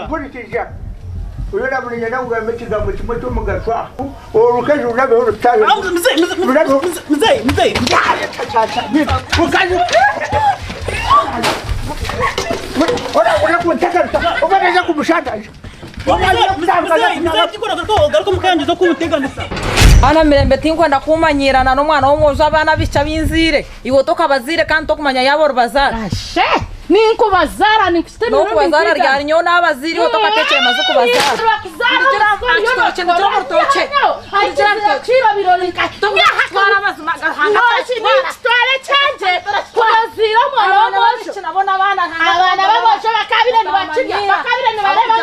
nkurikije uyu nabonye nawe ugamba ikigambo kimwe cyo mu gashwa urukaje urabe urutabe mzee ukaje ora kuntaka ubaje kumushandaje ana mirembe tinkwenda kumanyirana n'umwana w'umuzo abana bica binzire iwo tokabazire kandi tokumanya yabo rubazara Niko bazara nikusteni no kubazara ryari nyo nabaziri wo tokatekeye maze kubazara ndijira mutoche chiro birolika twara mazima gahanga tware chanje kubazira mwana w'umuzo nabona abana babosha bakabire ntibakirya bakabire ntibareba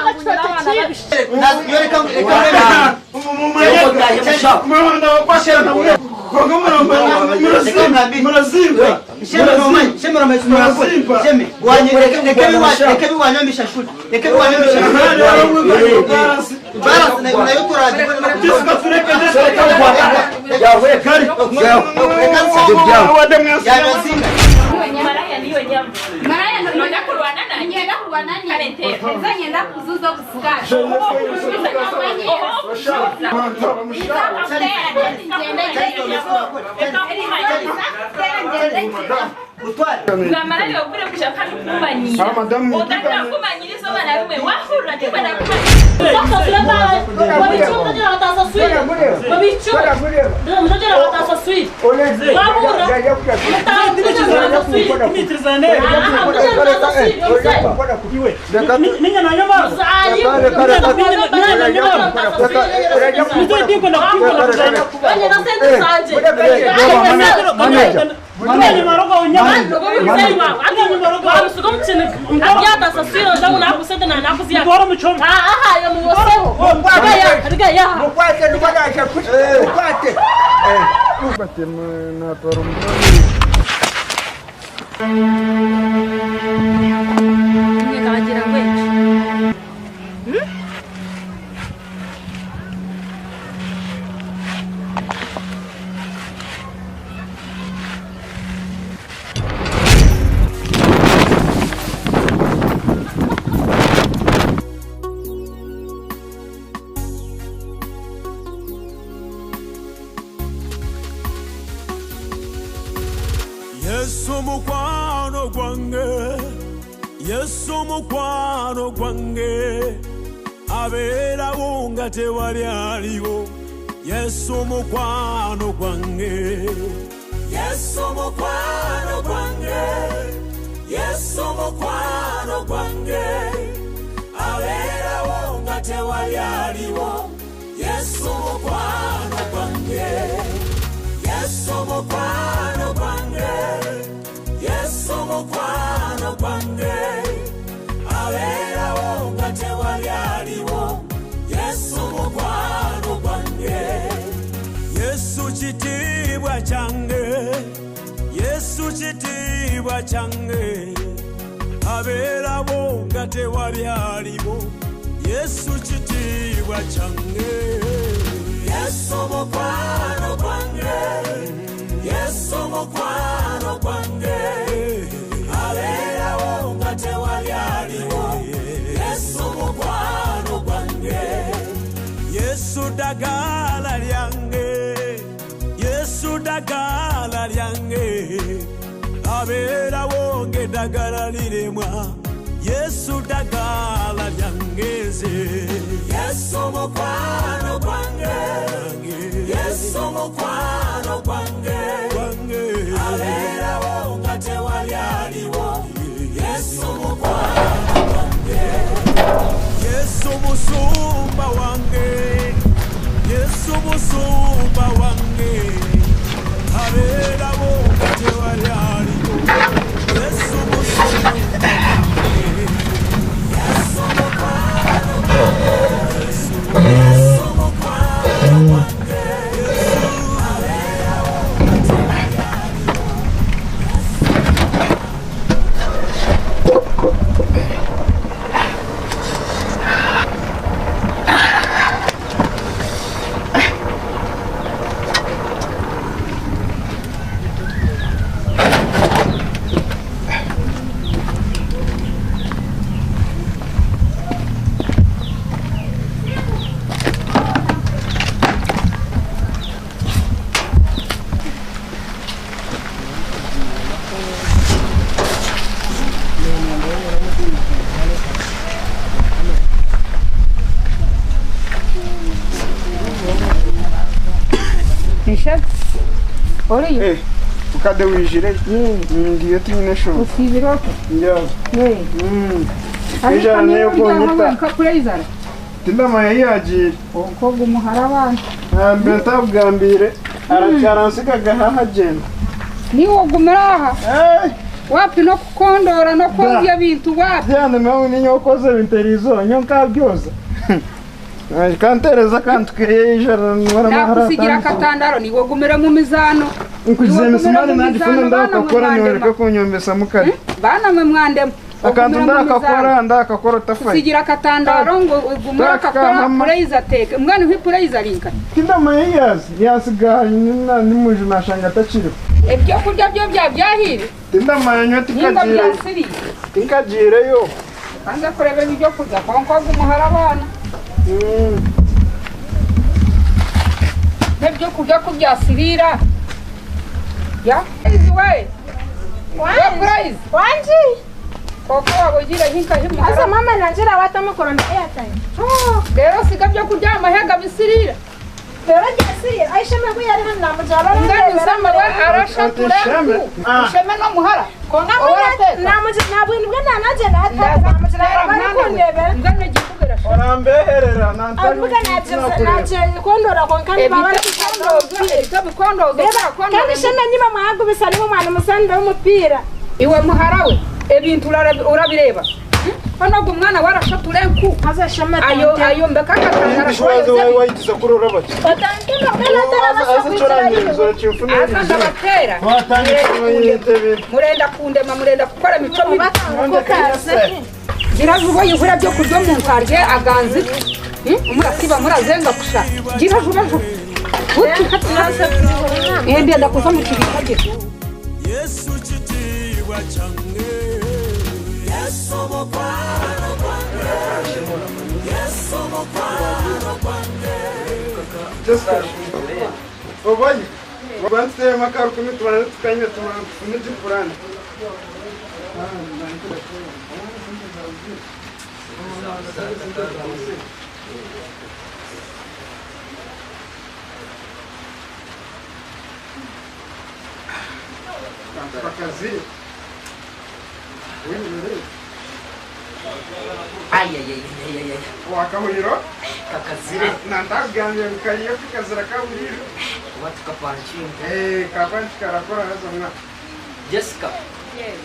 Ngamarali okure kushaka kumanyira. Otaka kumanyira so bana bimwe wahurura tibana kumanyira. Mwenye maroga unyama msema anga maroga usuko mchini abyata sasiro zangu na kusenda na nakuzia bora mchoma yo muwoseho riga ya mukwate ndubada ashakuti mukwate bate na torumani nikagira wewe Yesu mukwano gwange abera wonga tewali aliwo Yesu mukwano gwange Yesu mukwano gwange Yesu mukwano gwange abera wonga tewali aliwo Yesu mukwano gwange Yesu mukwano gwange Yesu mukwano gwange abera wonga tewali aliwo Yesu mukwano gwange Yesu chitibwa change Yesu chitibwa change abera wonga tewali aliwo Yesu chitibwa change Yesu mukwano gwange Yesu mukwano gwange abera wonga tewali aliwo Yesu mukwano gwange Yesu dagala lyange Yesu dagala lyange abera wonge dagala lilemwa Yesu dagala lyangeze Yesu mukwano gwange Yesu mukwano gwange abera wonga tewali aliwo Yesu mukwano gwange Yesu musumba wange Yesu musumba wange abera wonga tewali aliwo Yesu musumba Yesu mukwano gwange Yesu mukwano gwange abera wonga tewali Oriyo. Ukade wijire. Ngiye tinyine sho. Usibiroko. Ndio. Ijana niyo konyita. Kapurezara. Tindama yagiye. Ukoga umuhara abantu. Mbeta bwambire. Aransika gahaha agenda. Niwo gumeraha. Wapi no kukondora no kovya bintu wapi? Byane mwe ninyokoze binterizo nyonka byoza. Kantereza kantukiriye ijana n'amahara. Nakusigira katandaro niwo gumera mu mizano. Nkuzeme simani nandi funa ndakakora niwereka kunyombesa mukari. Bana mwe mwandemo. Akantu ndakakora tafai. Sigira katandaro ngo gumera kakora pureza teke. Mwana wi pureza linka. Kindama yasiganye nimuje nashanga tachiro. Ebyo kurya byo byahiri. Tindama yanyo tikajire. Tikajire yo. Kanza kurebe ibyo kurya konko gumuhara abana. Nebyo kurya ko byasirira. Ya? Iziwe. Prize. Wanji. Koko wabugira hinka himuhara. Asa mama nanjira watamukora na airtime. Rero siga byo kurya amahega bisirira. Rero byasirira. Aisha mwe yari hano namujaba. Ngani usama wa arashatura. Sheme no muhara. Konga mwe namujaba nibwo nanagenda ataka namujaba bari kundebe. Ngani gikubera. Orambeherera nantaje. Avuga naje kondora konkani baba kondozo. Kandi sheme niba mwago bisa niba mwana musanda w'umupira. Iwe muharawe ebintu urabireba. Hano gumwana warashatura enku. Haza sheme ayo mbeka kakara. Shwazo wayitiza kurora bati. Otangira bela tara Azacorangizo chimfuna. Azanda batera. Murenda kundema murenda gukora mico mibi. Giravuba yuhura byo kuryo mu nkarye aganzi. Murasiba murazenga kusha. Giravuba vuba. Uti hatinasa. Ende ndakuza mu kibikaje. Yesu chitiwa change. Yesu mokwano kwange. Yesu mokwano kwange. Just Obayi. Wabanse makaru kumi tubana tukanye tubana kuniji Qur'an. Kakaziri. Ay. Wakamuriro? Kakazire. Nandagambye kariyo kikazira kaburiro. Watu kapanchinga. Kapanchi karakora hazo mwa. Jessica.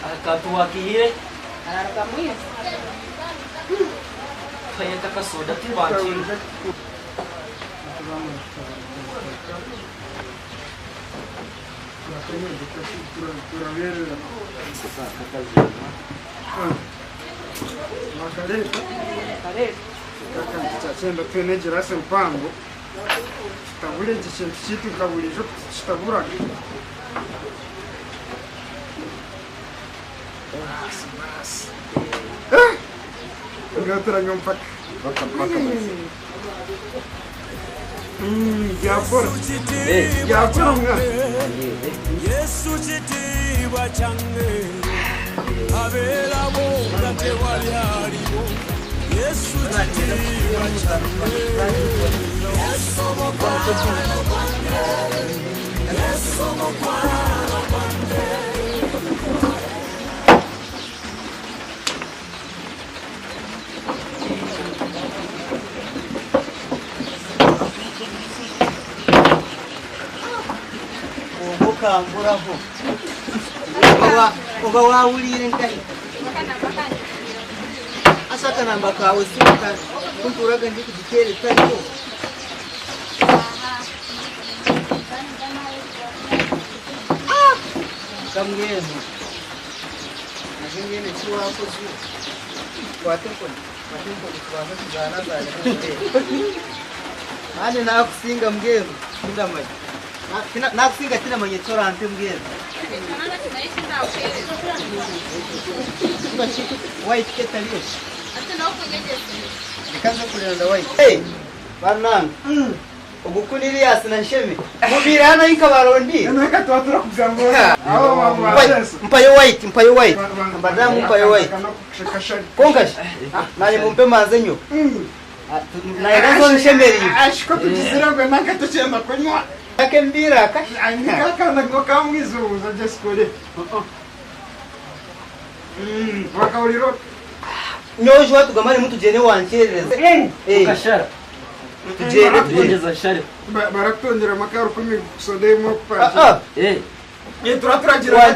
Akatuwakihire. Aragamwiza. Fayenta kasoda tubanchinga. Chachenda tuenejera se mpango tabule chintu chitu kabulijo chitabura ngatra ngompaka yapora nga Yesu chitiwa change. Abela bo gate wali haribo. Yesu chitiwa change. Yesu mokwano kwange. Yesu mokwano kwange. Kamburaho. Oba wawulire nkai. Asaka namba kawe sika kunturaga ndi kugitere tariko. Kamgeno. Ngene chiwa ko chi. Watempo kwaza kuzana zale. Ane na kusinga mgeno kinda maji. Nakusinga kina mwenye tora ante mgeni. White keta liyo. Nikanza kulenda white. Hey! Barnang. Ogukuniri yasina nsheme. Mubira hana inka barondi. Naka twatura kugambura. Aho mama. Mpayo white. Mbadamu mpayo white. Kongashi. Nani mumpe mazenyo. Naenda zo nshemeri. Ashiko tujizira gwe naka tuchema kunywa. akembira Nikakana ngo kamwizuza Jeskole. Wakauliro. nyoje watu gamani mtu jene wanchereza Kashara. tujene Tugeza share. Baratondera makaro kumi sodemo pa. Turagira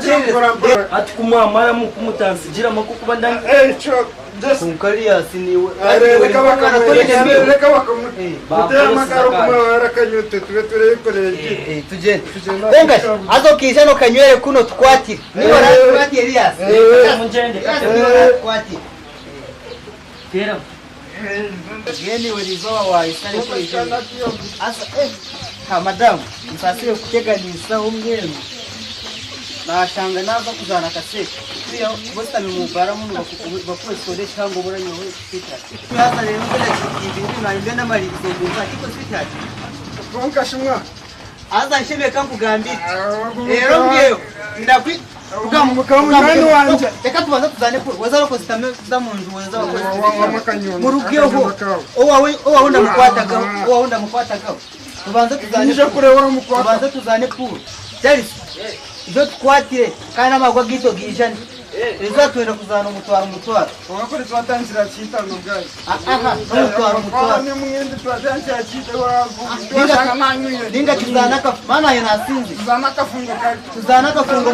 Ati kumwamara mu kumutansigira makuko bandanga. Cho just kunkariya siniwe reka bakamutea makaro kumara kanyote tube koreye. tujene benga azokisha no kanywere kuno twatira niba twatira Elias Munjende twatira tera. geni welizoa wa isari kwa ijeni asa ha madam msasire kuteganisa umwenu nashanga naza kuzana kasete kuriya bosta mumubara muno bakuwe sode cyangwa buranye we sweetheart yaza rero ngene ibintu naimbe n'amarizo mbuza kiko sweetheart Konkashimwa aza nsheme kankugambira rero ngiyo ndakwi ukamukani wanje reka tubanza tuzane ko waza roko zitame zamunju waza wamakanyoni mu rugiyeho owawe ndamukwataga tubanza tuzane nije kureba mukwata tubanza tuzane puru cyari ibyo twatire kandi amagwa gito gijane izatwera kuzana umutwaro wakore twatangira cyitano guys aha umutwaro ni mwende twatangira cyitano wagu ninga tuzana ka mana yana sinzi tuzana kafungo kali tuzana kafungo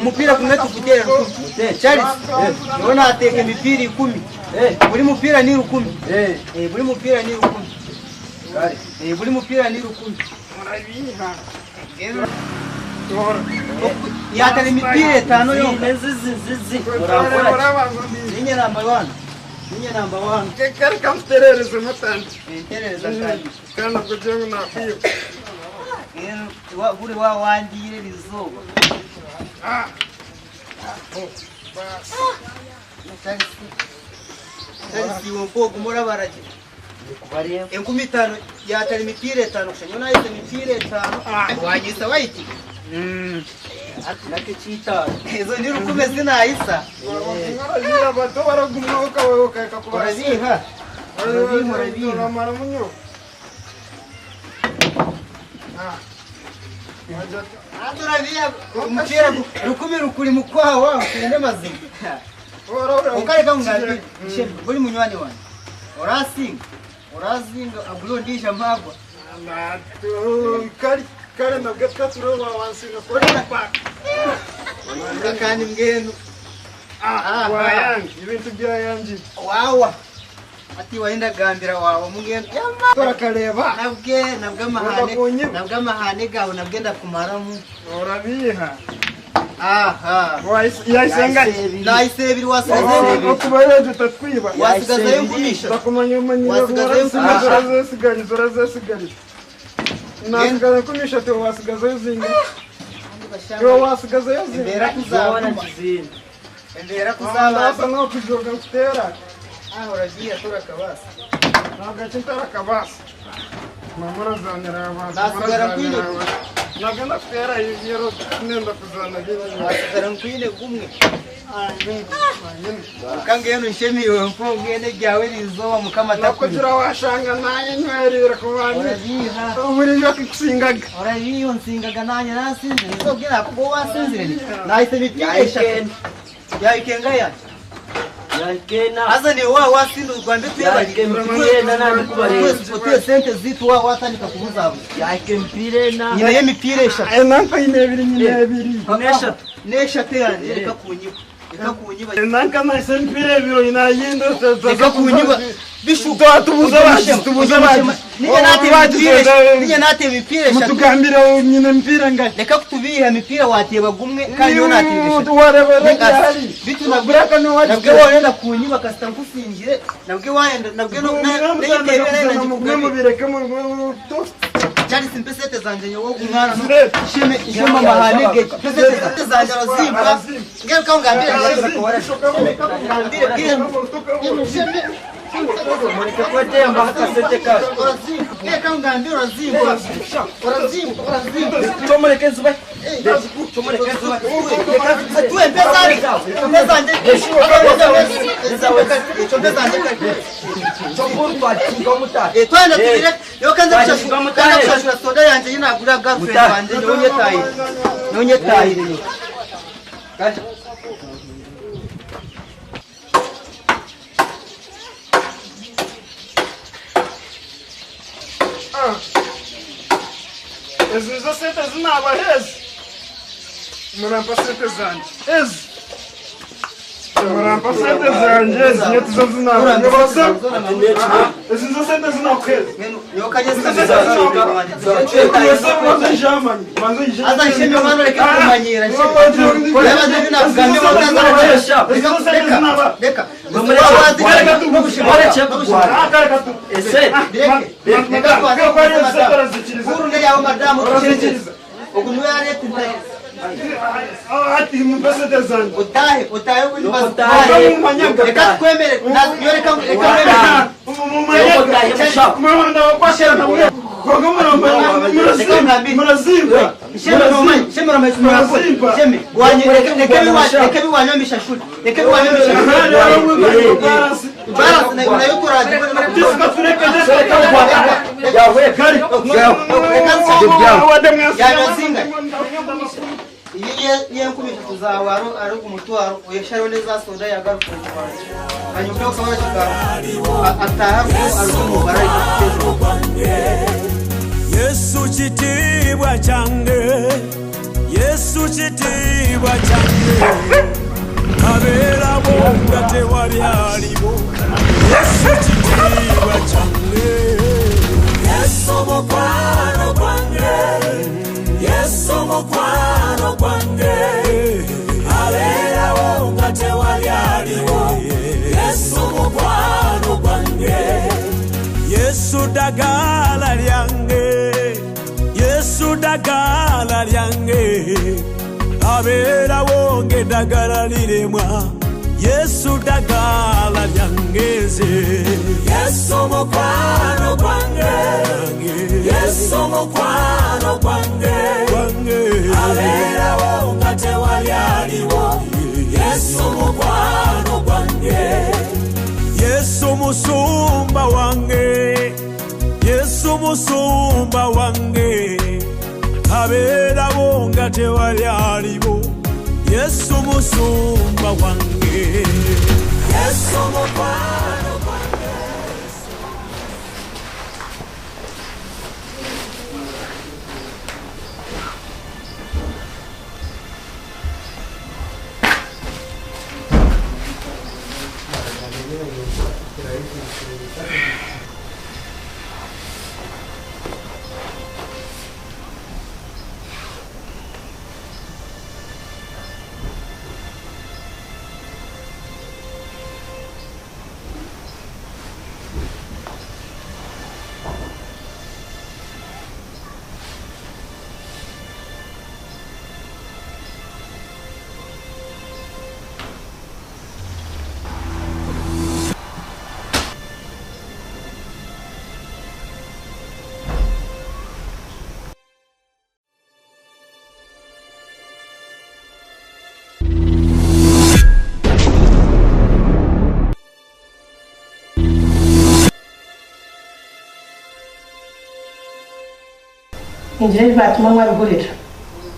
mupira kumwe tukutere cyari ubona ateke mipira 10 buri mupira ni 10 buri mupira ni 10 buri mupira ni 10 murabiha yatari mipira 5 yo Zizi. ninye number 1 kekari kamterereze matandi entereza kandi kana kujenga na hiyo buri wandire rizoba Tari wonko kumura baraje. Enkumi 5 yatari mipira 5 kushanyona ite mipira 5 wanyisa waiti. Nake chita. Ezo ni rukume zina isa. ngara bato baragumwa ukawe kakubara Barabiha. Barabiha. mara munyo Adurabiya umupira rukumi rukuri mukwawa kende mazima. Ukare kangabi buri munywani wani. Orazinga agulondisha magwa. kari nabwo turoba wansinga kuri pa Kandi mgenu. wayangi ibintu byayangi Wawa. Ati waenda gambira wawe mugenu. turakareba Nabwe amahane gawe nabwenda kumaramu. urabiha Aha. yayisenga Nayisebiri wasigaze. okubayeje tatwiba Wasigaze yungumisha. takumanyamanyira zorazesigariza nasigaze kumisha te wasigaze zinga yo wasigaze zinga Mbera Zona kuzaba. chizini. Mbera kuzaba kuzaba. no kujoga kutera Ah, uragiye tora kabasa. nagace tarakabasa mamura zanira abantu Nasigara kwine. nagenda kutera yero nenda kuzana gini Wasigara nkwine gumwe. Kangeno nshemiwe mfungene gyawe rizoba mukama takuri. nakugira washanga naye nywerera kubandi Uragiha. muri yo kikusingaga Uragiyo nsingaga nanye nasinze. Nizobwira ko wasinzire ni. Nahise mipiyesha. Yayikenga ya. Yakena. Asa ni wasindu Rwanda Yakempirena nandi kubareza. Utuye sente zitu watandika kubuzabu. Yakempirena. Nyina y'imipira eshatu. nanka inebiri nyinebiri Nesha. N'eshatu yanjye reka kunyiba. Reka kunyiba. nanka nahise mpira ebiro inayindo Reka kunyiba. bishuka tubuza abantu Ninye nate mipira eshatu. mutugambira nyine mpira ngai Reka kutubiha mipira wateba gumwe kandi yo natebe eshatu. Bitu nabwe wenda kunyiba kasita nkusingire nabwe wenda nabwe no mugwe mubireke mu cyari simpesete zanje nyowo umwana no shema mahanege pesete zanje rozimba ngeke ngambira ngambire Mureke kutemba akasete kaje. Reka ngambira urazimba. Chomureke zuba. Chomureke zuba. Tuwe pesa nje. Chomurwa chingomutata. Twende tubire. Yo kanza kushashura soda yanje yinagura girlfriend wanje nonye tayi. Kaje. Ezo sente zinaba hezi. Murampa sente zanje. Hezi. Murampa sente zanje hezi. Nyetuzo zinaba. Nyobosa. Ezo sente zinaba hezi. Yo kaje sente zanje. Manzo njamani. Manzo njamani. Aza nshimye mwana reka kumanyira. Leba ndio nakugambe mwanza. Ezo sente zinaba. Deka. Ese. Urunge yawe madamu kuchiriza. Okunwe arete ntaye. Ati mupesete zanje. Utahe wimbaza. Reka kwemere. Yoreka Iye nkubita tuzawaro ari kumutwaro uyasharo neza soda yagaruka cyane hanyuma ukabona kigara ataha ari kumubara Yesu chitibwa change Yesu chitibwa change Abera bonga te wali alibo Yesu chitibwa change Yesu mokwano kwange Yesu mokwano kwange Abera bonga te wali alibo Yesu mokwano kwange Yesu dagala lyange Yesu dagala lyange Abera wonge dagala liremwa Yesu dagala lyangeze Yesu mokwano kwange Yesu mokwano kwange Abera wonga te wali aliwo Yesu mokwano kwange Yesu musumba wange Yesu musumba wange Abera bonga te wali alibo Yesu musumba wange Yesu mukwano kwange Injire batuma mwabigurira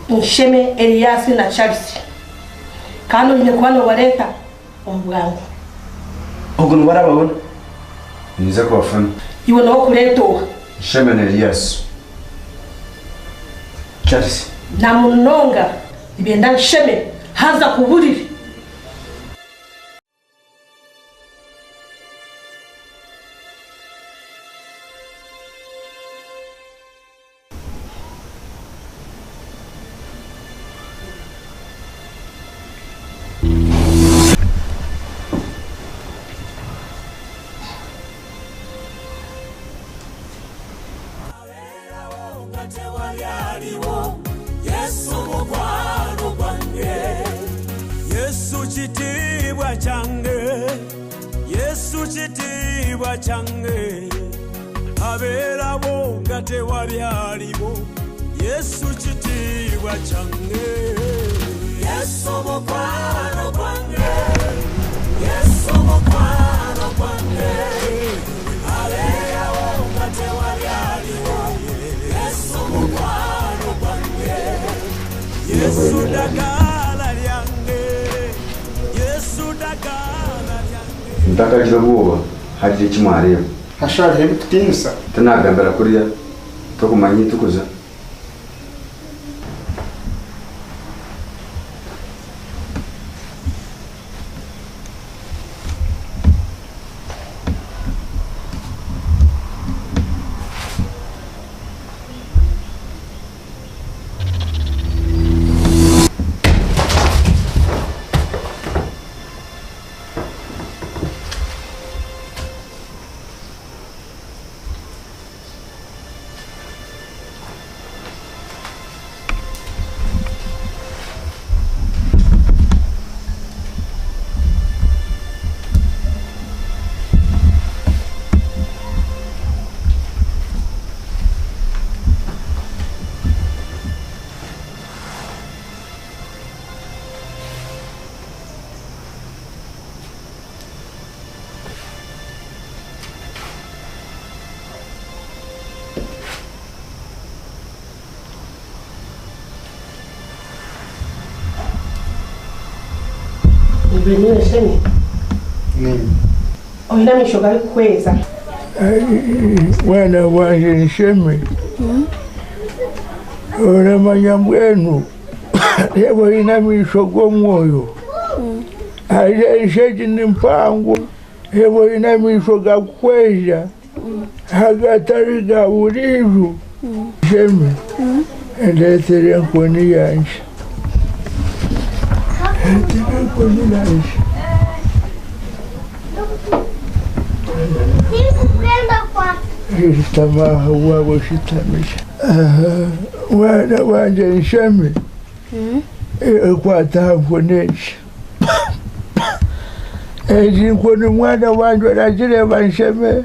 Nsheme Elias na Charles kandi uje kubana bareta umbwangu ubwo barababona niza ko bafana iwe no kureto Nsheme na Elias Charles na munonga ibenda Nsheme haza kuburira Yesu chitibwa change Yesu Yesu kitiibwa kyange abeerabo nga tewali aliwo Yesu kitiibwa kyange Yesu mukwano gwange Yesu mukwano gwange abeerawo nga tewali aliwo Yesu mukwano gwange Yesu dagala lyange Yesu dagala lyange Ntakagira ubwoba hari ikimwareba Hashari hebititinsa tunagambira kuriya tukumanyi tukuza Benine shemi. Oina mishoga kweza. Mwana wanje nsheme. Ora manyambwenu. Yebo ina mishogo mwoyo. Aje isheji nimpango. Yebo ina mishoga kweza. Hagatariga urivu. Sheme. Endetere nkoni yanje. Shitamaha wabo shitamisha. Wana wanje nsheme. Kwata nkonesha. Nkoni mwana wanje aragireba nsheme.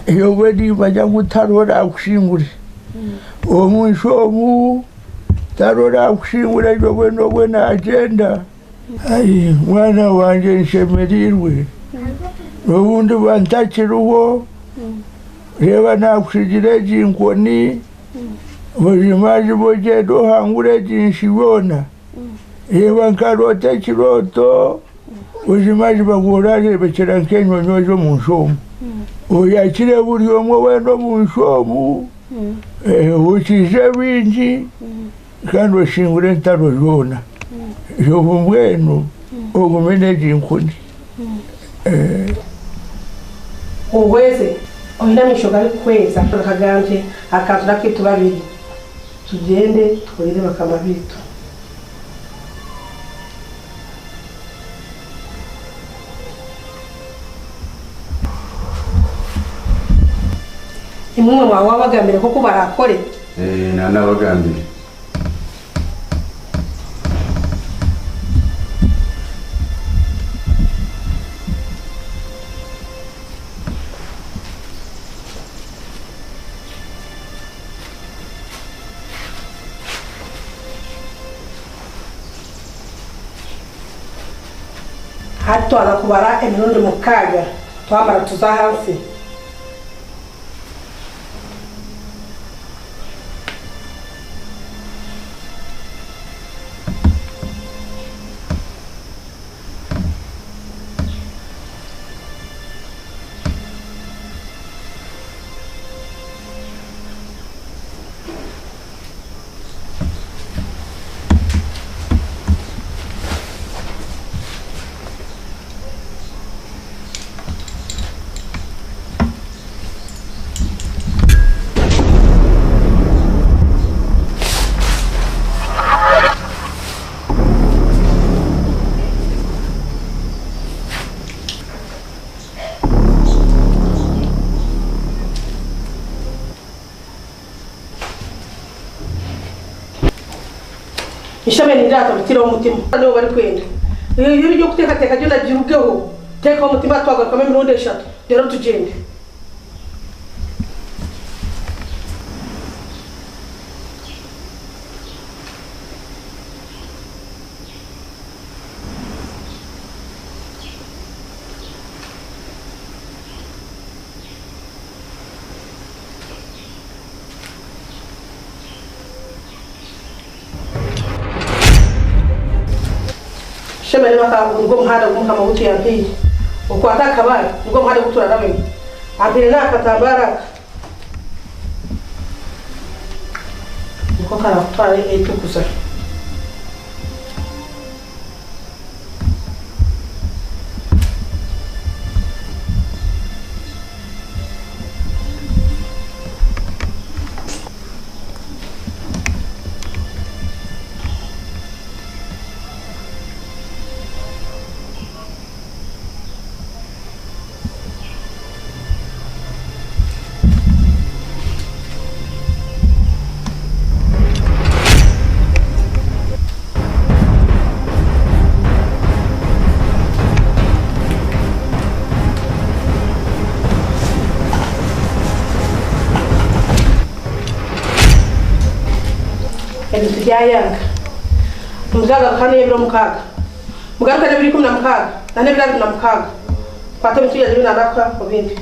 Yobedi bajya gutarora akushingure. Omunshomu tarora kushingura jogwe nogwe na agenda ai mwana wanje nshemerirwe ubundi bantakiruho reba nakushigire jinkoni bujimaji boje dohangure jinshibona reba nkarote kiroto bujimaji baguraje bekera nkenyo nyojo munshomu oyakire buri omwe wendo munshomu ukije bingi kandi bashingure ntarojona yobu mbwenu ogumene jinkuni Ongweze oina mishoga kweza akaganje akazura kitu babiri tugende tkorere bakama bitu imwe mwawa bagambire ko barakore nana bagambire hato anakubara emirundi mukaga twamara tuza hansi ishame ni ndata mutira umutima niho bari kwenda iyo byo guteka teka byo nagirugeho teka umutima twagarukamo imirundi 3 rero tugende shemere bakavuga ngo muhanda gumukama wuti yampiye uko atakabara ngo muhanda gutura nawe ampire nakatambara uko karatwara etukuza Yanga muzaga kane biro mukaga mugaruka ne biri 10 mukaga nane bira na mukaga kwata bitu ya na nakwa obindi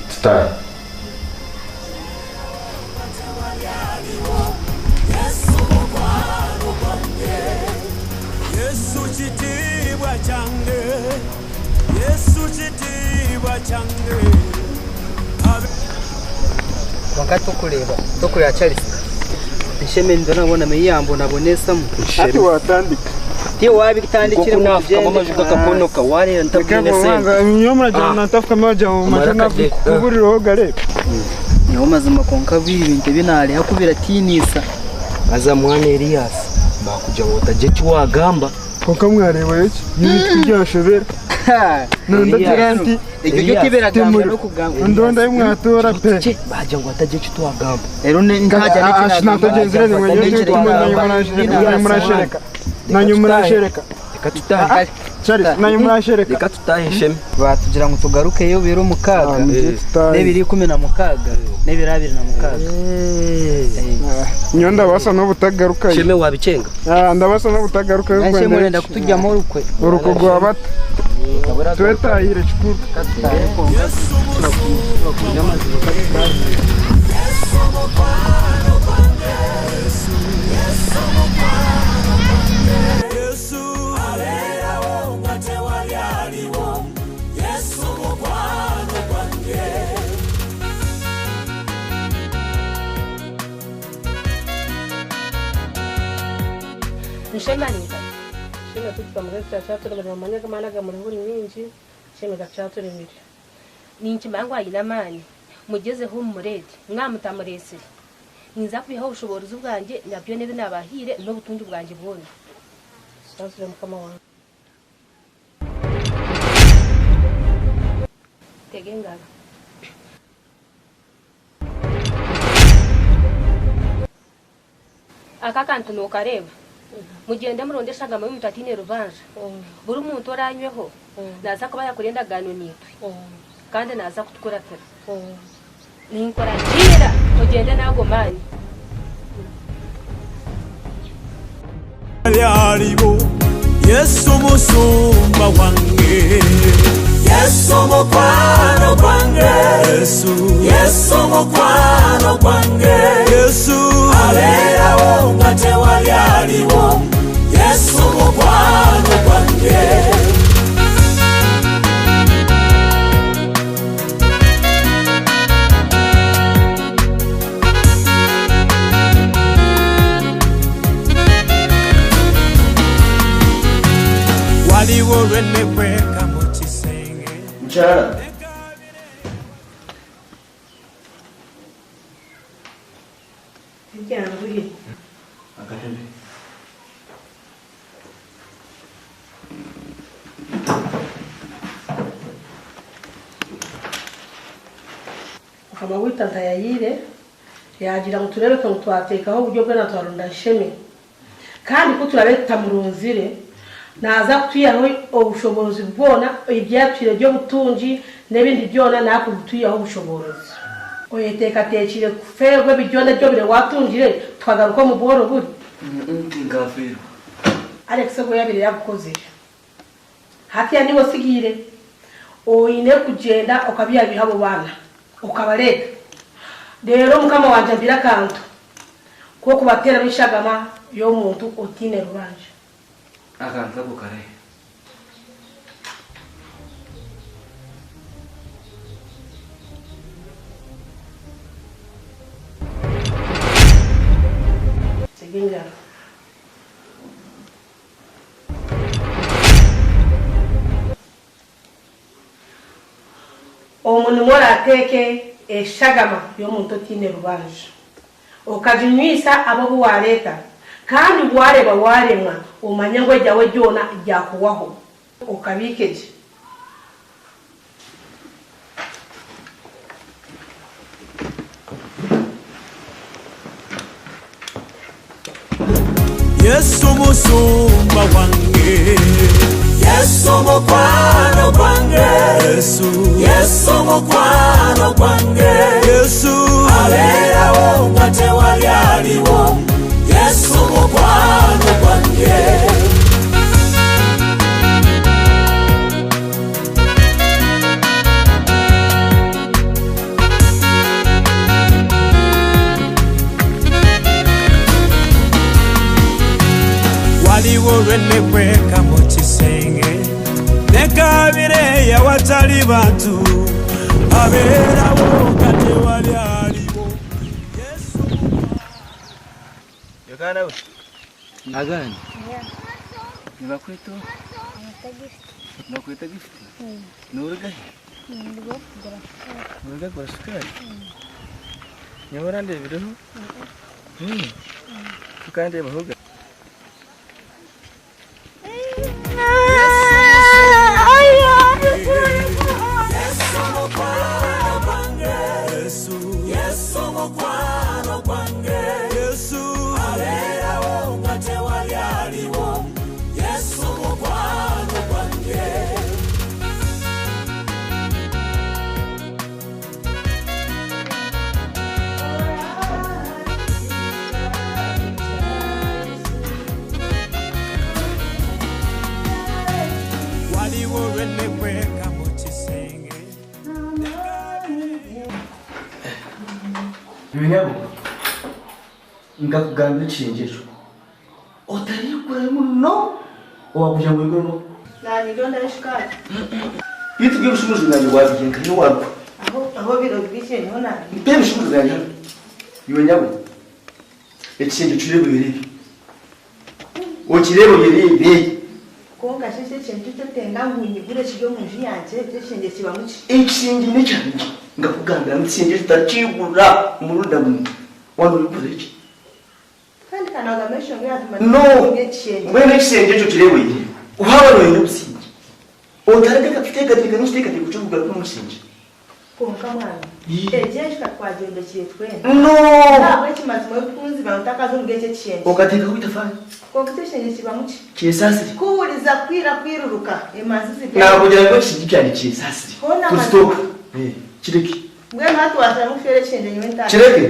Start. wakati tukureba Chelsea isheme ndo nabona meyambo nabonesa mu ati watandika tiyo wabitandikira mu kugenda kama majuka kaponoka wale ntabwine senga nyo murajana natafuka maja mu majana kuburiro gare nyo mazima konka bibinte binali hakubira tinisa aza mwana Elias bakuja wotaje cywagamba konka mwareba iki nibitujyashobera nunda garanti igyo kiberagamba no kugamba ndonda yimwatora pe baje ngo ataje cytwagamba rero ntajya n'ikina ntajezire ni mwenye murashereka reka tutahe Chari nanyu murashereka reka tutahe sheme batugira ngo tugaruke yo biro mukaga nebiri 10 mukaga nebira 2 mukaga nyonda basa no butagaruka sheme wabicenga ndabasa no butagaruka yo kwenda murenda kutujya mu rukwe uruko gwa bata twetahire chikuru Nshemanika shema tuka mugeza cyatura bari manyaga managa muri huri nyinji shema gacatura imiri ninki mangwa ayinamani mugeze ho muredi mwamutamurese ninza kwiha ubushobozi bwanjye nabyo nebe nabahire no butundi bwanjye bwone sasire mukama wanjye tegengana akakantu no kareba mugende murondesha ngama mutatine rubanje buri muntu oranyweho naza kuba yakurenda gano nitwe kandi naza kutukuratira ninkora kira mugende nago mani alibo Yesu musumba wange Yesu mukwano gwange Yesu mukwano gwange Yesu alerawo ngate wali aliwo Yesu mukwano gwange waliwo rene kweka muchisenge mchana Yanguye. akahembe amawita ntayayire yagira ngo turebe ko twatekaho uburyo bwe natwarunda nsheme kandi ko turabeta murunzire naza kutuyaho ubushobozi bwona ibyatwire byo butunji nebindi byona nako kutuyaho ubushobozi oyeteka tekire kufegwe bijyona byo bire watunjire twagaruka mu boro buri ngafero Alex go yabire yabukoze hati ya niwo sigire oyine kugenda okabiya bihabo bana ukabareka rero mukama wanje mbira kantu ko kubatera bishagama yo muntu otine rubanje akanza kukare seginga omuntu morateke eshagama yo muntu otine rubanje okajinyisa abo buwareta kandi wareba waremwa umanya ngo jyawe jyona ijyakuwaho ukabikeje Yesu musumba wange Yesu mukwano gwange Yesu mukwano gwange Yesu aberawo nga tewali aliwo Yesu mukwano gwange waliwo lwennekweka mu kisenge nekabire yawatali bantu abeerawo nga tewali aliwo Yokana we? Agani? Nibakwito? Nakwita gift? Nuruga? Nuruga kwa sukari? Nyamara ndebiraho? Tukande bahoga. Yunyabo ngakugambira chenjecho otari kure muno owakuja ngo ngono nani ndonda shikari yitu byo busumuzi nganje wabiye nkani wako aho biro bice nona byo busumuzi nganje yunyabo ekichenje chirebo yiri okirebo yiri konga sheshe chenje tetenga ngunyi gure kiyo munji yanje chenje kiba muci ekichenje necyanjye ngakugambira mutsinje tutachibura muruda muntu wano urikureje kandi kanaga mesho ngiyatuma no mwene ekichenje cyo kirebo yiri uhawe no yinubsinje otareke kapiteka n'ikiteka kuchubuga n'umusinje konka mwana ejeje twagenda cyetwe no nawe kimazimo y'ukunzi bantakaza ubwece cyenje ukateka kwitafanya konka cyenje kiba muci cyesasiri kuhuriza kwiruruka emanzi zibya ntabwo kugira ngo kijyane cyesasiri stop kireki mwe ntatu washa mufere cyenje nyewe ntaka kireki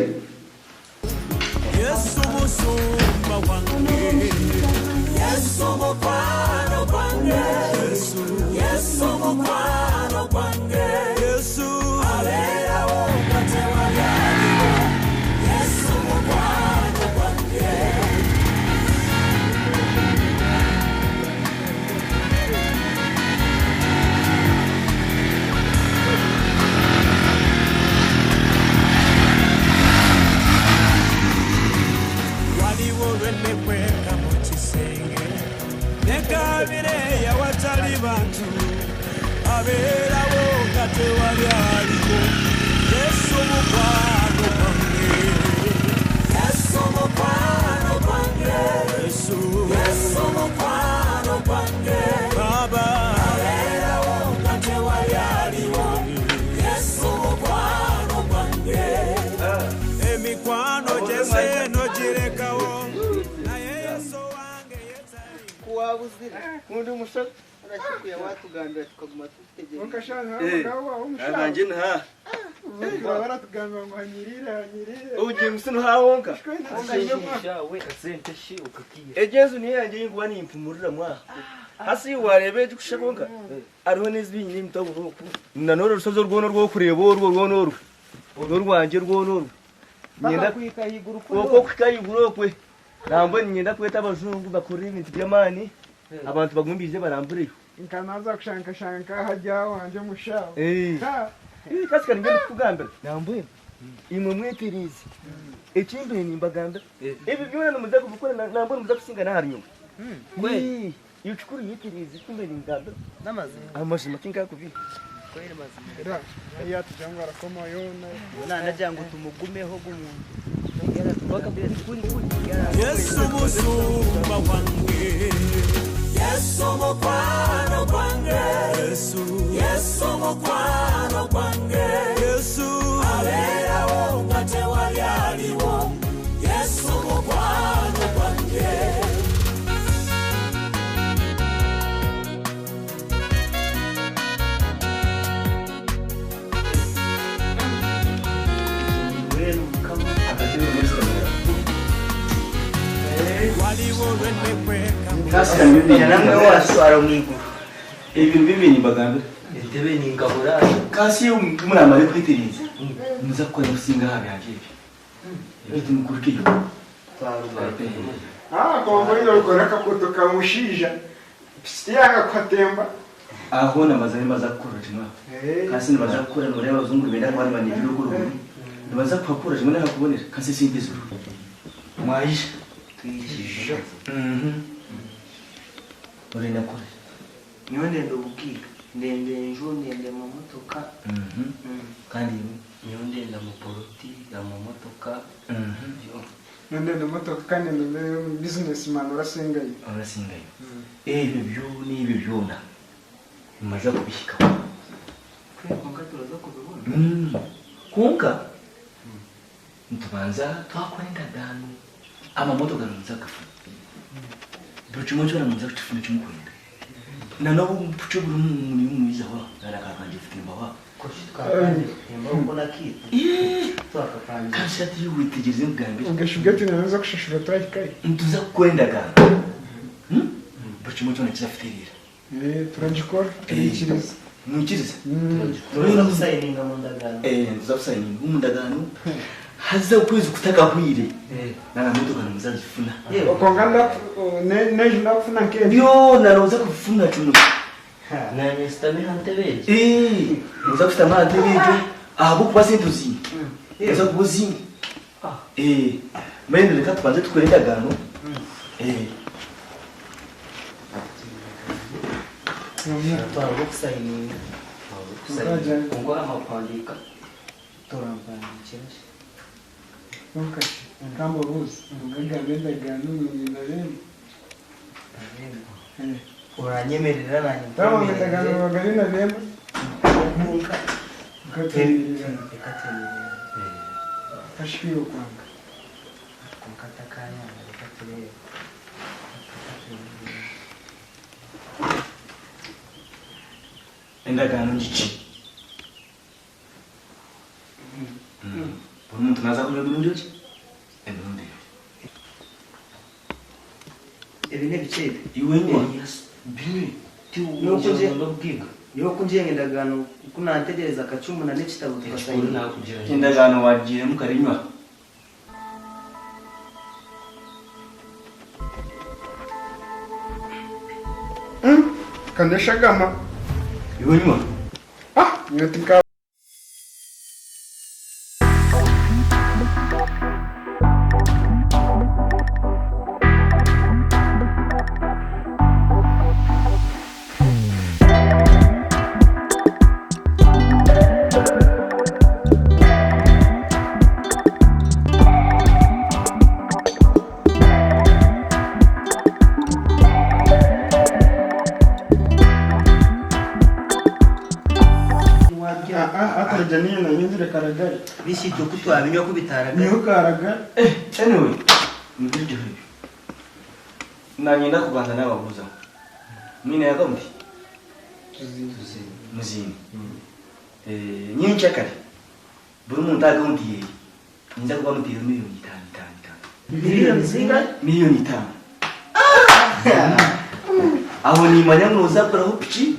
Yesu musumba wange Yesu mukwano gwange Yesu mukwano gwange Yesu aberawo nga tewali aliwo Yesu mukwano gwange waliwo lwennekweka mu kisenge nekabire yawatali bantu abeerawo nga tewali aliwo Yesu mukwano gwange Yesu mukwano gwange Yesu mukwano gwange Baba abeerawo nga tewali aliwo Yesu mukwano gwange wabuzira undi mushatsi urashikuye watugambira tukaguma tutegereje ukashana umugabo wawe umushaka abanje nta baratugambira ngo hanyirire ugiye musino hawonka we asente shi ukakiye ejezu niye yanje yingwa ni impumurira mwa hasi warebe gushaka ariho n'izibinyi n'imitobo nanoro rusozo rwono rwo kureba urwo rwanje rwono nyenda kwikayigura uko kwikayigura kwe nambo nyenda kweta abazungu bakora ibintu by'amani abantu bagumbije baramburiye nkanaza kushanka hajya wanje mushaho kasika ngende kugambira nambo imwe mwetirizi ekimbere nimbaganda ibi byona muze kubukora nambo muze kusinga na hariyo we yuchukuru yitirizi kumbe ningamba amazima kinga kubi kweli mazima ya tujangwa rakoma yona nana jangu tumugumeho gumuntu Yesu musumba wange Yesu mukwano gwange Yesu mukwano gwange Yesu aberawo ngate wali aliwo Yesu mukwano gwange kasika mbibiri namwe waswara mwiguru ibi mbibiri bagambira entebe ningabura kasi umurama ari kwitiriza muza ko gusinga habi hajeje ibiti mukurukiye kombo ilo koraka kutoka mushija pistiyanga kwatemba aho namazani mazakura tino kasi nibazakura nore abazungu benda kwani banijuru kuru nibazakura tino nakubonera kasi sindizo mwaisha twishisha urenda kure niwe ndende ubukika ndende njo ndende mu motoka kandi niwe ndende mu poroti ya mu motoka nende motoka kandi nende businessman urasengayo ibyo byo ni ibyo byona maze kubishika konka turaza kubibona konka ntubanza twakwenda dano amamodoka nzakafu Buchimo chona munza kutifuna chimukwenda. Na nabo mpucho buri muri muiza wa narakakanje fitimba wa. mbona kitu twakapanga. Kashati witegereze mgambi. Ngashugati naanza kushashura twakai. Ntuza kwenda kana. Buchimo chona chizafitirira. Turajikora turikiriza. Mwikiriza. Turajikora kusayininga mu ndagano. Nzakusayininga mu ndagano. Haza ukwezi kutaka hwire na motoka namuzazifuna okonganda nejo ndakufuna nkende yo naroza kufuna chuno na nestame hantebeje uza kustama hantebeje abo kwase tuzi uza kubuzi mende leka tubanze tukorenda gano twabo kusayininga ngo amakwandika turambandikira Okay. Kama ruzi. Ngagenda gano na rero. Uranyemerera nanye. Tama ngagana bagari na rero. Munka. Kateri. Tashiro kwanga. Kunkata kanya kateri. Endagano njichi. Umuntu naza kule bulungi ebundi ebine bicebe iwenye bini nokuje logiga yokunje ngendagano kunantegereza kacumu na n'ekitabo tukasayina endagano wagire mukarinywa Kandeshagama iwenywa nyotika Janina nyindire karagari bishito kutwabinywa kubitaraga niyo karagari anyway ndivyo hivyo na nyenda kubanza n'ababuza Mina ya kaunti muzini nyinyi chakari buri muntu akaunti ye nza kuba mutiro miliyoni 5 Milioni zinga? Milioni 5 aho ni manyango uzakora upichi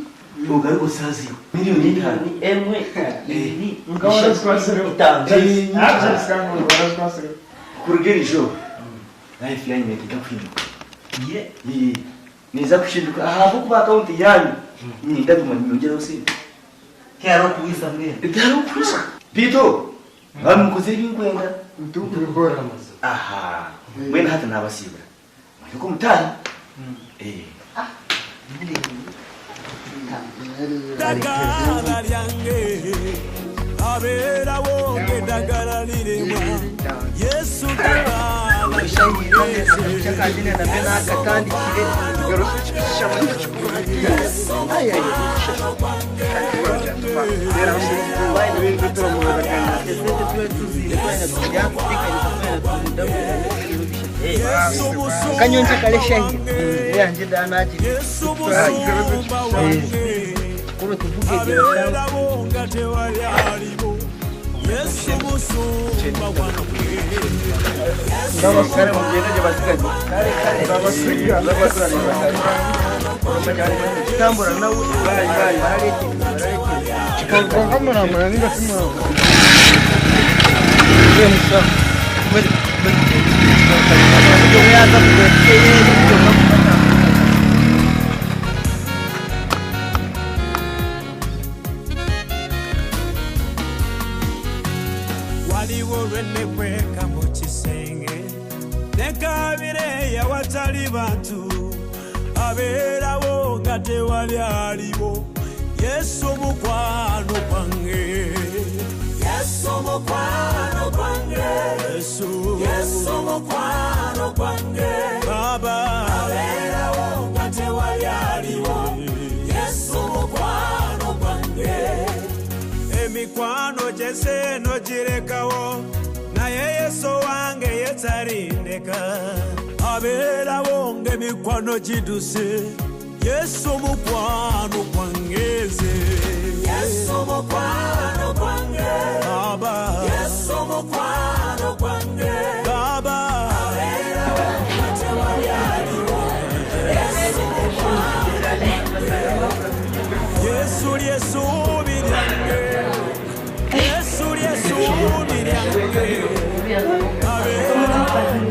ugaruko sazi milioni 5 emwe Ngawara twasere itanze acha sikango ngawara twasere kurugeri jo life yanyu yekita kwino ye niza kushinduka aha kuba akaunti yanyu ni ndaguma nyongera usi cyaro kuwisa mwe cyaro kuwisa pito bamukoze binkwenda ndukubikora aha mwena hata nabasibura yuko mutani Dagala lyange abera wonge dagala liremwa Yesu dagala cyakandine na bena akatandikire garusha kanyonje kaleshahi yanje danaji kuno tuvuge abera wonga tewali alibo Yesu musumba wange ndabasare mugendeje basigaje ndabasiga tambura nawe barareke kamera mwana ningasimwa waliwo lwennekweka mu kisenge nekabire yawatali bantu abeerawo nga tewali aliwo Yesu mukwano gwange Yesu mukwano gwange Yesu mukwano gwange Baba abeerawo nga tewali aliwo Yesu mukwano gwange emikwano gyese no girekawo naye Yesu wange yetarindeka abeerawo ng'emikwano giduse Yesu mukwano gwangeze Yesu mukwano gwange Baba Yesu mukwano gwange Baba abeerawo tewali aliwo Yesu mukwano Yesu lyesuubi lyange Yesu lyesuubi lyange abeera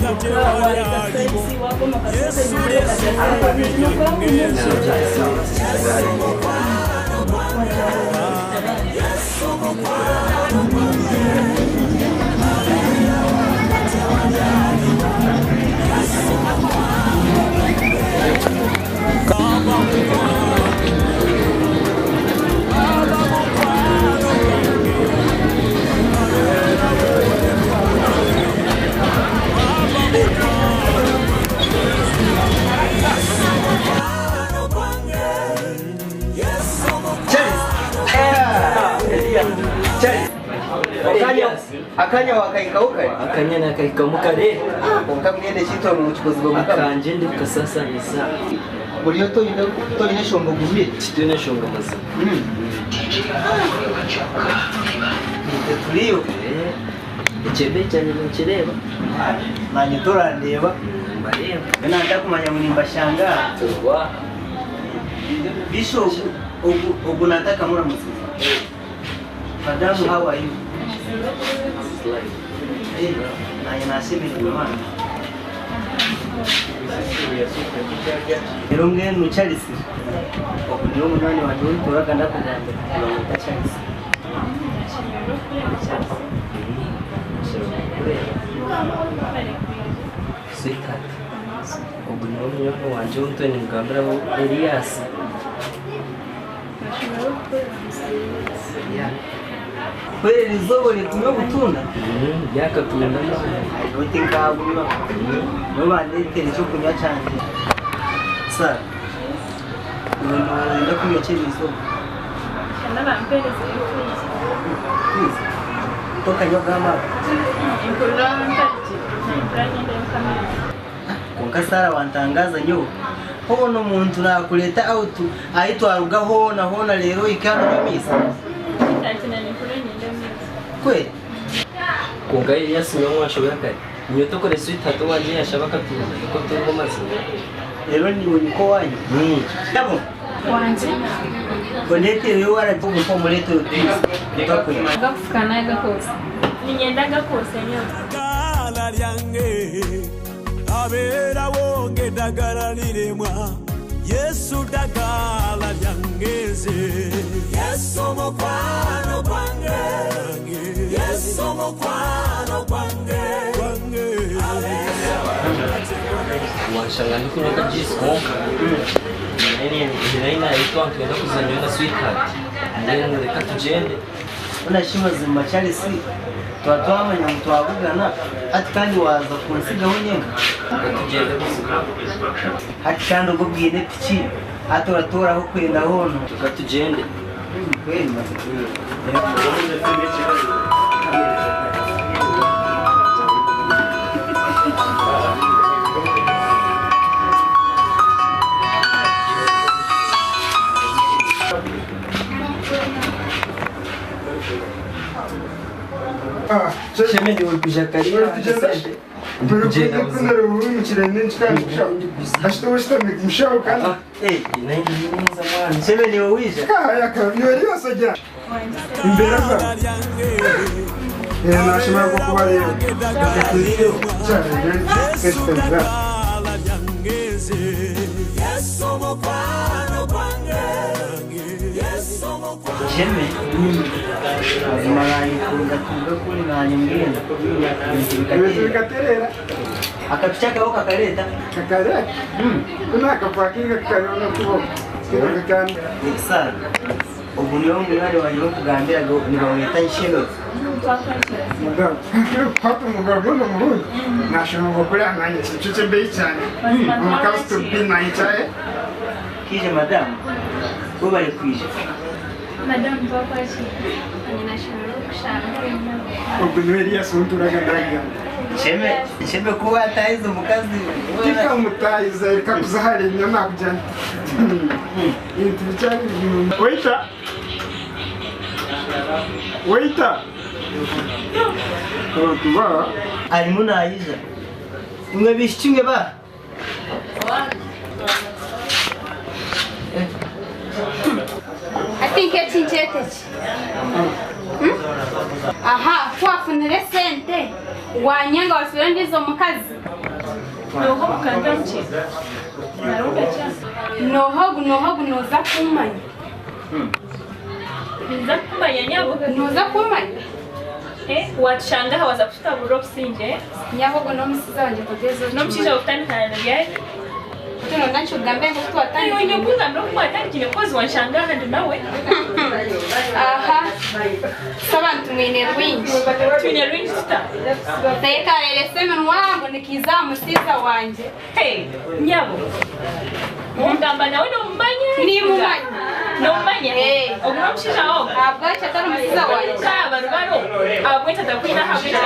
nga tewali aliwo Yesu lyesuubi lyange Yesu mukwano gwange Yesu mukwano gwange abeera nga tewali aliwo Yesu mukwano gwange Baba mukwano akanya wakaikauka akanya nakaikamuka re ukamwende chito mu kikozi go akanje ndika sasa nisa buriyo to ine shombo gumire chitune shonga mazi turiyo ichebe cyane nkireba nanye turandeba mareba bena ndakumanya munimba shanga turwa Bishop ubu nataka mura musifa Madam, how are you? Nanye naseme kumana Erongwe no Charles okuno munani wa John toraga ndakugamba kulamita Charles sweetheart obuno mnyoko wanje untoni mugambira wo Elias kweli zobo litumye gutunda yakatunda uti ngabulwa no bandete cyo kunywa cyane sa uno ndakunywa cyebizo Shana bampeleze please toka nyogama inkurura ntati ntaranye ndemkamira kunkasara wantangaza nyo hono muntu nakuleta autu aitwarugaho na hona lero ikano misa kwe kunga Elias niwe mwashoboye kare niyo tokore switatu wanje yashabaka tubona ko turimo mazi rero ni uko wanyu yabo wanje bonete wewe waravuga ko mureto ndakwe gafukana gakose ninyenda gakose nyo dagala lyange abera wonge dagala liremwa Yesu dagala lyangeze Yesu mokwano kwange Yesu mokwano kwange washanga ndikunyaka jisco nene ito antwenda kuzanywa na sweetheart nene reka tugende unashima zima cyari si twatwamanya mutwavugana ati kandi waza kunsigaho nyenga tugende gusa ati kandi ubwo bwine piki atoratoraho kwenda hono tugende kwenda Sheme ni ulikuja karibu Kugenda kunara ubundi kirende kandi ashito westame kumshao kandi inaindi nza mwana sheme ni uwisha kaya kabyo ari basajya imbere za nashima ko kuba rero cyane festival sheme azimarayi kungatunga kuri nanye ngenda bikaterera akapichaka ho kakareta kuna kapakinga kariona kubo kandi Nixan ubu niyo mwari wanjye wo kugambira ngo nibamwita isheme mugabo hapo mugabo no murundi nashima ko kuri ananye cyuce mbe cyane mukabsto bina itaye kije madam bo bari kwije madam twakwaki ninashobora kushaka ubwo niyo suntura gadaga sheme kuba atayize mukazi kika mutayize kakuzahari nyana kujana intu bicyari waita tuba arimo nayiza imwe bishimwe ba ati nke cinjeteki aha twafunire sente wanyenga wasubire ndizo mukazi noho mukanda mki naruka cyane nohogu noza kumanya nza kumanya nyabo noza kumanya washanga hawaza kufuta buroxinje nyahogo no musiza wanje kugezo no mshija utandikana na yeye tuno nacho gambe ngo twatani ayo nyokunga ndo kumwatandikire kozi washanga handi nawe aha sabantu mwine rwinji twine rwinji tuta tayeka eleseme wangu nikiza musiza wanje nyabo mugamba nawe no mbanye ni mumanye no mbanye ogura mshija ogo abwacha tano musiza wanje kaba rubaro abwita takwina habita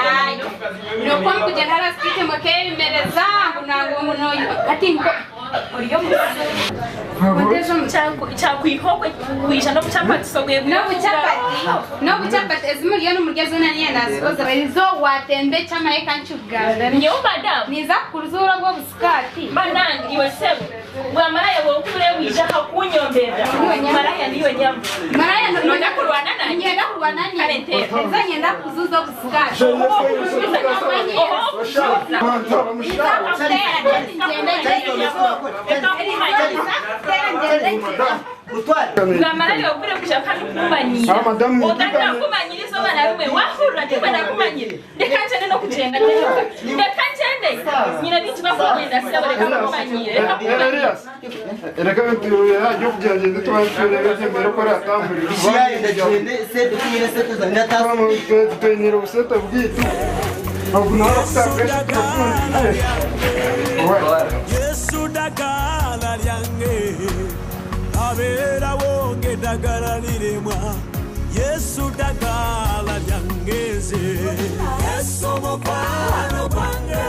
no kwa kugenda hara sikite mokeri mbere zangu nango munoyo ati ngo oriyo chakwihokwe kuisha no buchapati sogwe no buchapati ezimuri yo murgezo naniye naziboza barizo watembe chama eka nchuganda nyo madam niza kuruzura bwo buskati banangi iwe sebo bwa maraya bwo kure wisha hakunyombeza maraya niwe nyama maraya no ndakurwana nani nyenda kurwana nani karente eza nyenda kuzuza buskati Ngamarali wakure kushaka kumanyira. Odanda kumanyira so bana rumwe wahura ndi bana kumanyira. Ndekanje no kujenga nyo. Ndekanje nyina biti bakugenda saba kumanyira. Erega yo kujyanye nditwashire beze mbere ko ratamburi. Ishiyaye ndagende sete kumire sete za ndataza mu twenira useta bwitu. Abuna Yesu dagala lyange abera wonge dagala liremwa Yesu dagala lyangeze Yesu mokwano kwange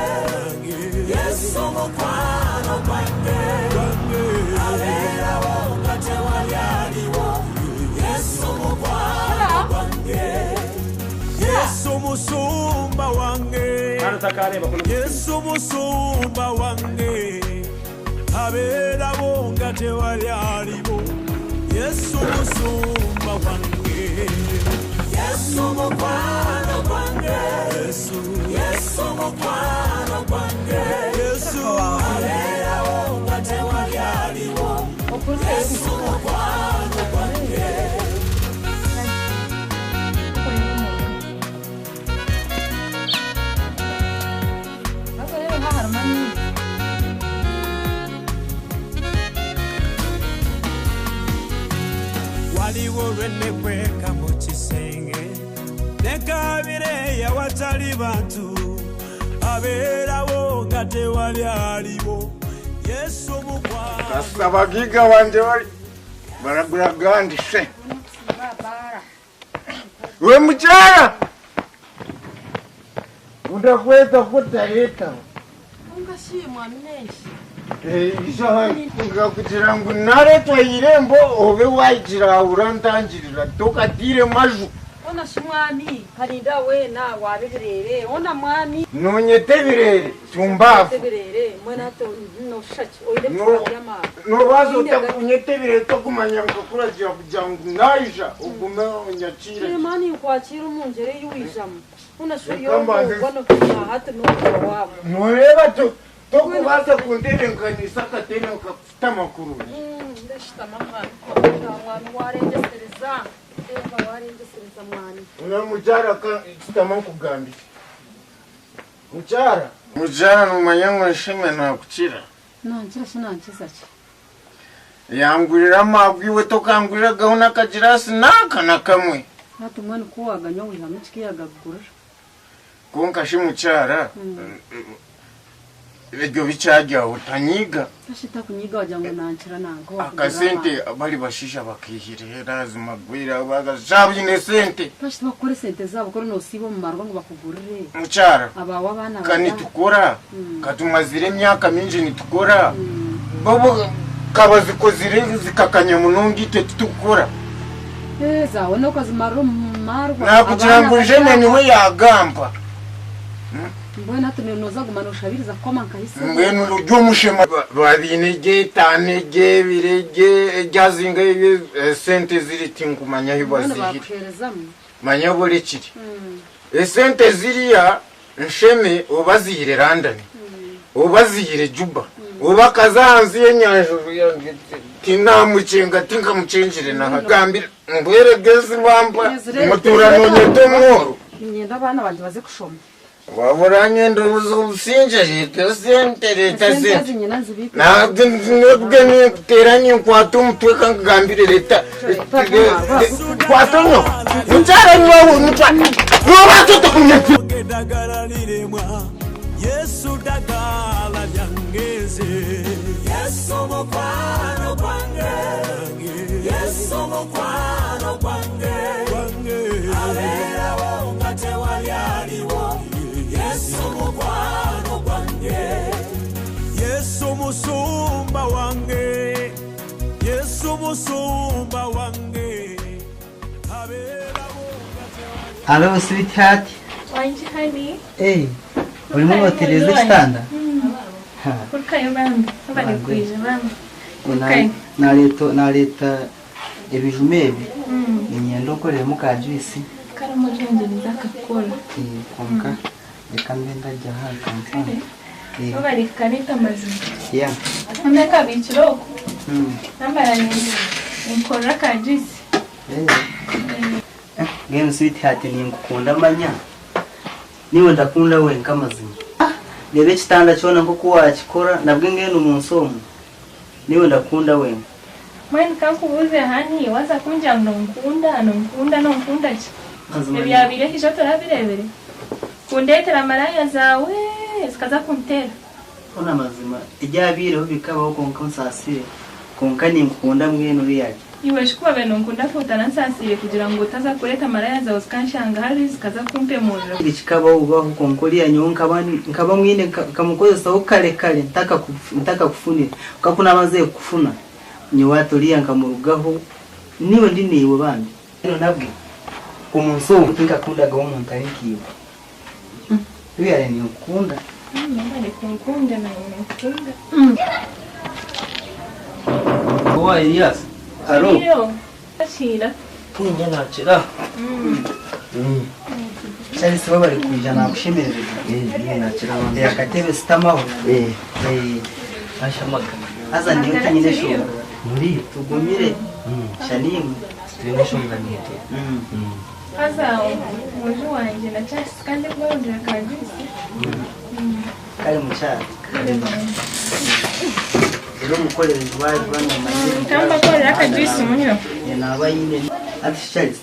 Yesu mokwano kwange musumba wange Yesu musumba wange abera bonga tewali alibo Yesu musumba wange Yesu mukwano wange Yesu mukwano wange Yesu abera bonga tewali alibo Yesu mukwano wange waliwo lwenne kweka mu kisenge nekabire yawatali bantu abeerawo nga tewali aliwo Yesu mukwano kasabagiga wanje wali baraguragandise we mukyala udakweta kutareta ungashimwa menshi nga kugira ngo naretwa irembo obe wayigira urantangirira tokatire maju ona shimwami harinda wena wabeherere ona mwami nonyete birere tumbafu birere mwena to no shaki oile yama no bazo takunyete birere tokumanya ngo kuragira kujangu naija ugume onyakire mani kwakira umunjere yuwijamo ona shoyo bono kuma hatu no wabo noreba to tokubaza kundere nkanisa katene nkafita makuru ndashita mama mwami warengesereza eva warengesereza mwami una mujara ka kitama kugambi mujara numanya ngo nshime nakukira nanjira shinankiza ki yangurira mabwiwe tokangurira gahuna kagirasi naka nakamwe hatu mwani kuwaganya wihamwe kiyagagura konka shimucyara Ego bichajya utanyiga ashita kunyiga wajango nankira nango akasente bali bashisha bakihire lazima gwira bagajabine sente ashita bakore sente zabo ko no sibo mu marwa ngo bakugurire mucyara abawa bana kani tukora katumazire myaka minji nitukora bobo kabazikozire zikakanya munongi te tukora zawe no kazimaro marwa nakugira ngo jene niwe yagamba mbona tunenoza gumanusha biriza koma nkahise mbene rujyo mushema babinege tanege birege ryazinga sente ziri tingumanya hibazihira manya bole kiri sente ziriya nsheme obazihire London obazihire Juba obakazanzi yenyajuru yange tinamucenga tinkamucenjire nahagambira mbwere gezi bamba muturano nyetomoro imyenda abana banje baze kushoma waburanye ndubuzinje leta sente leta sente na bwe teranye kwatu mutwe kangambire leta kwatu no mutara no mutwa no batoto kunyeti dagala liremwa Yesu dagala lyangeze Yesu mukwano kwange Yesu mukwano kwange abera wonga tewali aliwo Yesu mukwano kwange Yesu musumba wange Yesu musumba wange abera wonga tewali Hello sweetheart Wanji honey hey urimo hoteleze kitanda Kurkayo bambi abali kwije bambi na leta ebijumebi inyendo korera mu kajwisi karamo jonje nzakakora konka ekambenda jaha kanka abali kanita mazima ya ameka bichiroko nambara nyingi nkora kajwisi game sweetheart ni ngukunda manya niwe ndakunda we nkamazima lebe kitanda cyona nko kuwakikora nabwe ngene umunsomo niwe ndakunda we mwene kankubuze hani waza kunja nkunda ki ebyabire kisho turabirebere kundetera maraya zawe zikaza kuntera ona mazima ijyabireho bikabaho konka nsasire konka ni ngukunda mwene uri yaki iwe shikuba beno nkunda futana nsasire kugira ngo utaza kureta maraya zawe zikanshanga hari zikaza kumpemurira bikikabaho ubaho konkori ya nyonka bani nkaba mwine kamukozesa ukale ntaka kufunira ukakuna amaze kufuna ni watolia nkamurugaho niwe ndiniwe bandi rero nabwe umunso nkakunda gaho umuntu arikiwe Wewe ni ukunda. Mbona nikukunda na nikukunda. Boa Elias. Aro. Iyo. Ashira. Kunja nakira. Cyari se bari kujana gushimirira. Nakira abandi. Yakatebe sitamaho. Ashamaga. Aza niyo nyine shonga. Muri tugumire. Shalimu. Twene shonga nite. Aza muju wanje na chasi kandi ngondera kajisi. Kale mucyara. Rero mukorere bari bano mayini. Kamba korera kajisi muhiro. Naba yine ati Charles.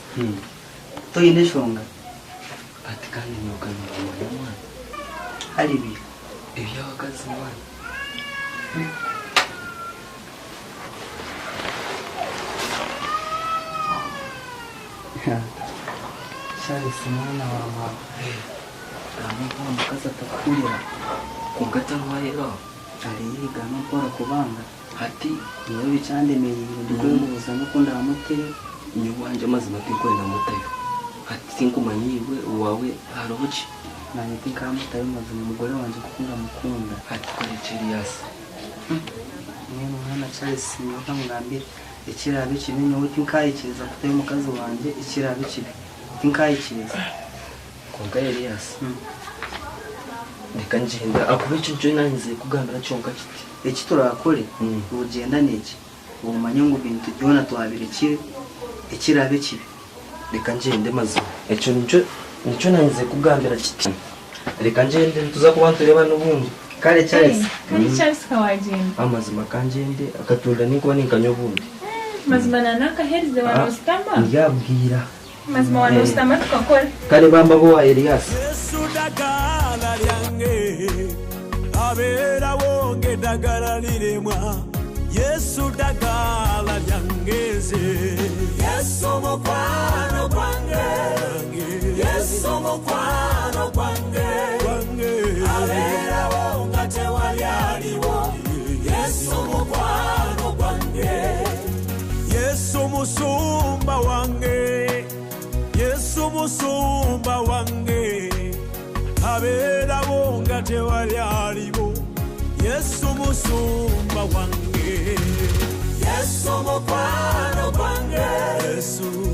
Toyine shonga. Ati kandi nyokana mwana. Ari bi. Ibyo wakazi mwana. Charles mwana wa mama. Gama mukaza takurira. Kungata rwaero. Ari gama pora kubanga. Hati niyo bicande meyiro ndikubuza no kunda amutere. Nyubanje mazima tinkwenda mutayo. Hati sinkumanyiwe uwawe harobuki. Nanye tinkamutayo mazima umugore wanje kukunda mukunda. Hati kore Elias. Mwene mwana Charles niyo ngambire. Ikirabe kinini wowe tinkayikiriza kutayo mukazi wanje ikirabe kibi. Tinkayikiriza. Konga Elias. Ndeka ngenda akubicu cyo nanze kugambira cyonka kiti. Iki turakore ugenda niki. Umanye ngo bintu byona twabirikire ikirabe kibi. Reka ngende mazima. Eco nico nanze kugambira kiti. Reka ngende tuza kuba tureba n'ubundi. Kale Charles. Kandi Charles kawagenda. Amazima kangende akatunda niko ninkanyo bundi. Mazima nanaka herize wa Rostama. Ndiyabwira. Mazima wa Rostama tukakora. Kale bamba bo wa Elias. Yesu dagala lyange abera wonge dagala liremwa Yesu dagala lyangeze Yesu mukwano kwange Yesu mukwano kwange abera wonga tewali aliwo Yesu mukwano kwange Yesu musumba wange Yesu musumba wange abera wonga tewali aliwo Yesu musumba wange Yesu mukwano kwange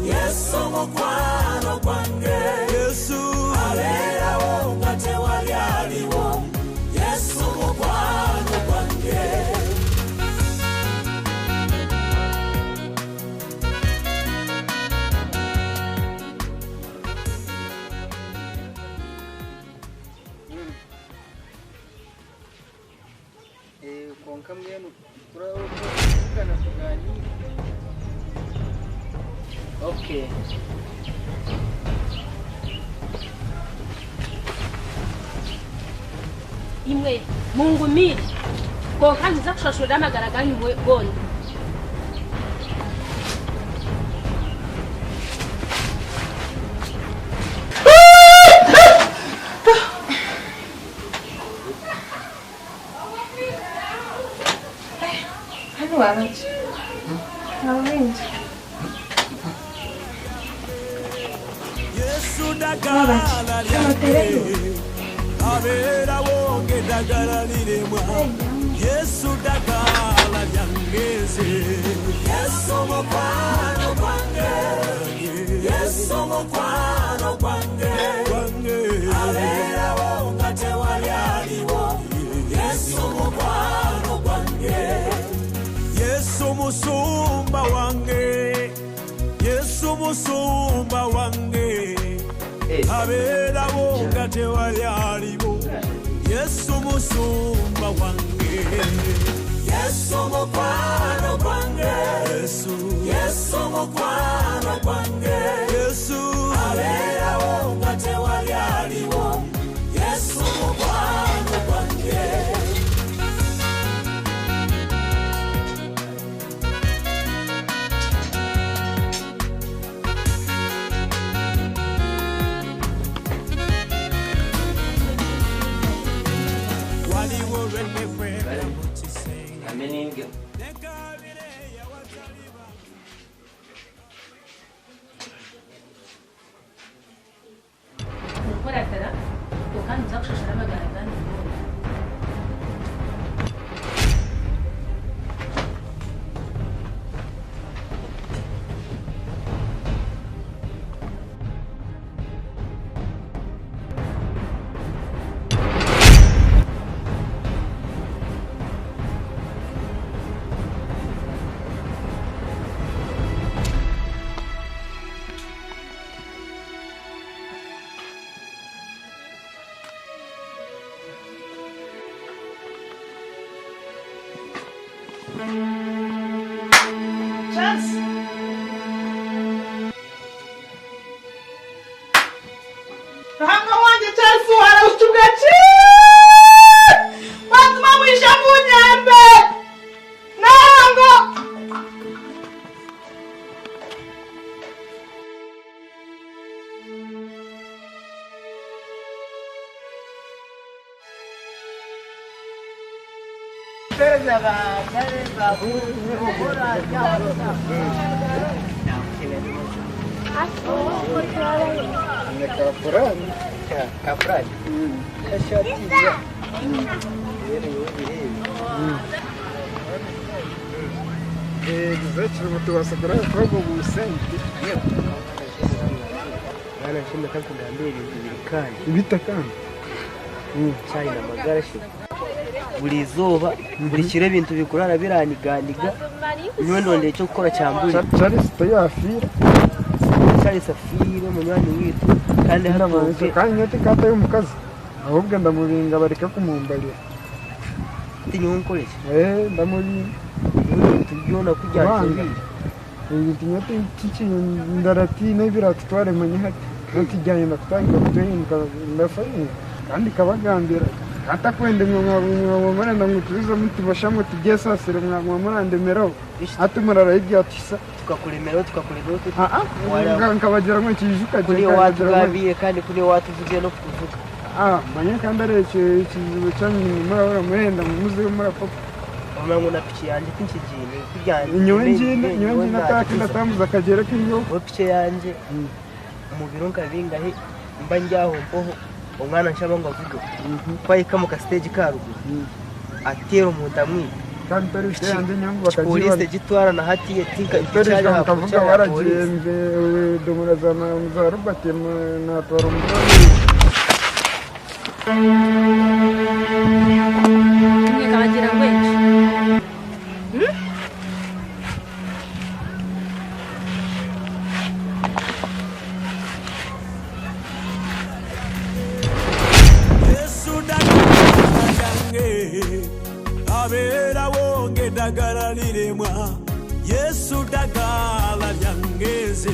Yesu mukwano kwange Yesu abera wonga tewali aliwo Yesu mukwano kwange konka mwenu turavugana tuganira. Okay. Imwe mungumire ko kandi zakushashura amagara ganyu gondo. Wabaje. Wabaje. Yesu dagala lyange abera wonge dagala liremwa Yesu dagala lyangeze Yesu mukwano kwange Yesu mukwano kwange abera wonga tewali aliwo Yesu mukwano kwange Yesu musumba wange Yesu musumba wange abera wonga tewali aliwo Yesu musumba wange Yesu mukwano kwange Yesu mukwano kwange Yesu abera wonga tewali aliwo Yesu mukwano kwange Ameninga. Chance. Hanga wanje Chance wala uchugachi. Watu mwisha munyambe. Nango. Дизачер мотовасакura progo busente. Ana shinda kanku da mbere ibirikani. Ibitakana. Chai na magara shi. Buri zuba buri kire ibintu bikurara biraniganiga. Nyondo ndeye cyo gukora cyamburi. Charles toyafira. Charles afire munywani witu kandi haramuke kandi nyote kataye umukazi. Ahubwo ndamuringa bareka kumumbarira. Tinyunkoresha. Ndamuringa. Tugiona kujya nyote chichi ndaratine biratware manyihati. Notijyanye nakutanga kutenga ndafanye. Kandi kabagambira hata kwende mwamwana ndamuturiza mutibashamo tugesa sire mwamurandemeraho atumurara ibyo atisa tukakuremeraho tukakuremeraho nkabagira ngo kijuka kuri watugabiye kandi kuri watuvugiye no kuvuga manya kandi areke ikizibu cyane murabura muhenda muze murapapa umangu na piki yanje kinchijine kujyanye nyonjina kakinda tamuza kagera kinyo piki yanje umubiro nkabingahe mba njyaho mpoho umwana nshaba ngo avuge kwayika mu ka stage karuguru atero umuntu amwita kandi tari cyande nyambo bakagira polisi gitwara na hatiye tinka icari akavuga waragenze domurazana muzarubate na twara umutwe Nikagira ngwenje. Abera wonge dagala liremwa Yesu dagala lyangeze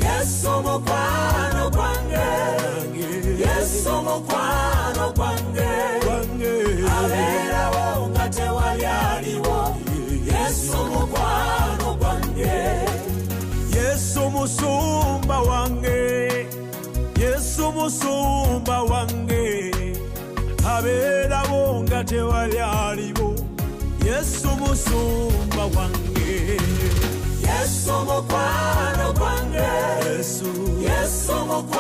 Yesu mukwano kwange Yesu mukwano kwange Abera wonga tewali aliwo Yesu mukwano kwange Yesu musumba wange Yesu musumba wange Abera wonga tewali aliwo Yesu musumba wange Yesu mukwano kwange Yesu mukwano